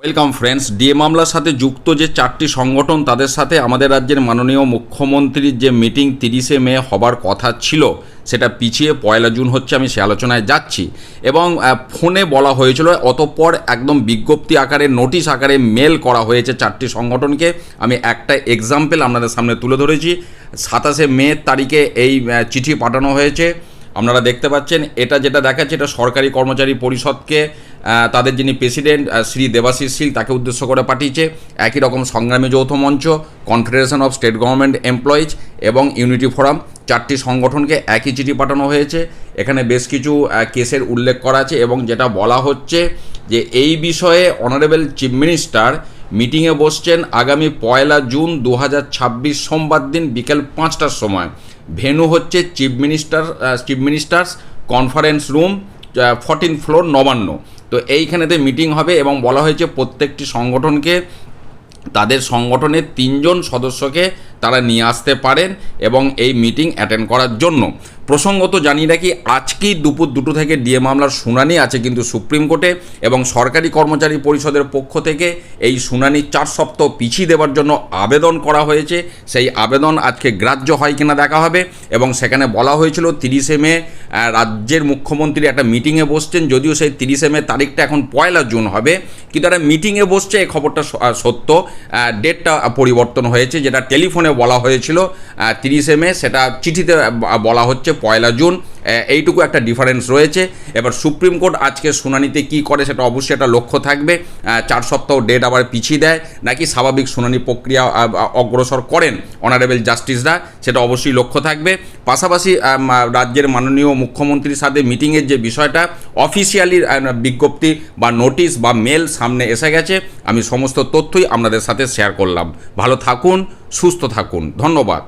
Welcome friends. DA মামলার সাথে যুক্ত যে চারটি সংগঠন, তাদের সাথে আমাদের রাজ্যের মাননীয় মুখ্যমন্ত্রীর যে মিটিং 30শে মে হবার কথা ছিল, সেটা পিছিয়ে 1 জুন হচ্ছে। আমি সে আলোচনায় যাচ্ছি এবং ফোনে বলা হয়েছিল, অতঃপর একদম বিজ্ঞপ্তি আকারে, নোটিশ আকারে মেল করা হয়েছে চারটি সংগঠনকে। আমি একটা এক্সাম্পল আপনাদের সামনে তুলে ধরেছি। 27শে মে তারিখে এই চিঠি পাঠানো হয়েছে। আপনারা দেখতে পাচ্ছেন, এটা যেটা দেখাচ্ছে, এটা সরকারি কর্মচারী পরিষদকে তাদের যিনি প্রেসিডেন্ট শ্রী দেবাশিস শীল, তাকে উদ্দেশ্য করে পাঠিয়েছে। একই রকম সংগ্রামী যৌথ মঞ্চ, confederation of state government employees এবং ইউনিটি ফোরাম, চারটি সংগঠনকে একই চিঠি পাঠানো হয়েছে। এখানে বেশ কিছু কেসের উল্লেখ করা আছে এবং যেটা বলা হচ্ছে যে এই বিষয়ে অনারেবল চিফ মিনিস্টার মিটিংয়ে বসছেন আগামী 1 জুন 2026 সোমবার দিন বিকেল 5টার সময়। ভেন্যু হচ্ছে chief ministers conference room, 14 floor, Nabanna. তো এইখানেতে মিটিং হবে এবং বলা হয়েছে প্রত্যেকটি সংগঠনকে তাদের সংগঠনের 3 জন সদস্যকে তারা নিয়ে আসতে পারেন এবং এই মিটিং অ্যাটেন্ড করার জন্য। প্রসঙ্গত জানিয়ে রাখি, আজকেই দুপুর 2টো থেকে ডিএ মামলার শুনানি আছে কিন্তু সুপ্রিম কোর্টে, এবং সরকারি কর্মচারী পরিষদের পক্ষ থেকে এই শুনানি 4 সপ্তাহ পিছিয়ে দেওয়ার জন্য আবেদন করা হয়েছে। সেই আবেদন আজকে গ্রাহ্য হয় কিনা দেখা হবে। এবং সেখানে বলা হয়েছিল 30শে মে রাজ্যের মুখ্যমন্ত্রী একটা মিটিংয়ে বসছেন, যদিও সেই 30শে মে তারিখটা এখন 1 জুন হবে, কিন্তু একটা মিটিংয়ে বসছে, এই খবরটা সত্য। ডেটটা পরিবর্তন হয়েছে, যেটা টেলিফোনে বলা হয়েছিল 30শে মে, সেটা চিঠিতে বলা হচ্ছে 1 জুন। এইটুকু একটা ডিফারেন্স রয়েছে। এবার সুপ্রিম কোর্ট আজকে শুনানিতে কি করে সেটা অবশ্যই একটা লক্ষ্য থাকবে। 4 সপ্তাহ ডেট আবার পিছিয়ে দেয় নাকি স্বাভাবিক শুনানি প্রক্রিয়া অগ্রসর করেন অনারেবল জাস্টিসরা, সেটা অবশ্যই লক্ষ্য থাকবে। পাশাপাশি রাজ্যের মাননীয় মুখ্যমন্ত্রীর সাথে মিটিংয়ের যে বিষয়টা, অফিসিয়ালি বিজ্ঞপ্তি বা নোটিশ বা মেল সামনে এসে গেছে। আমি সমস্ত তথ্যই আপনাদের সাথে শেয়ার করলাম। ভালো থাকুন, সুস্থ থাকুন, ধন্যবাদ।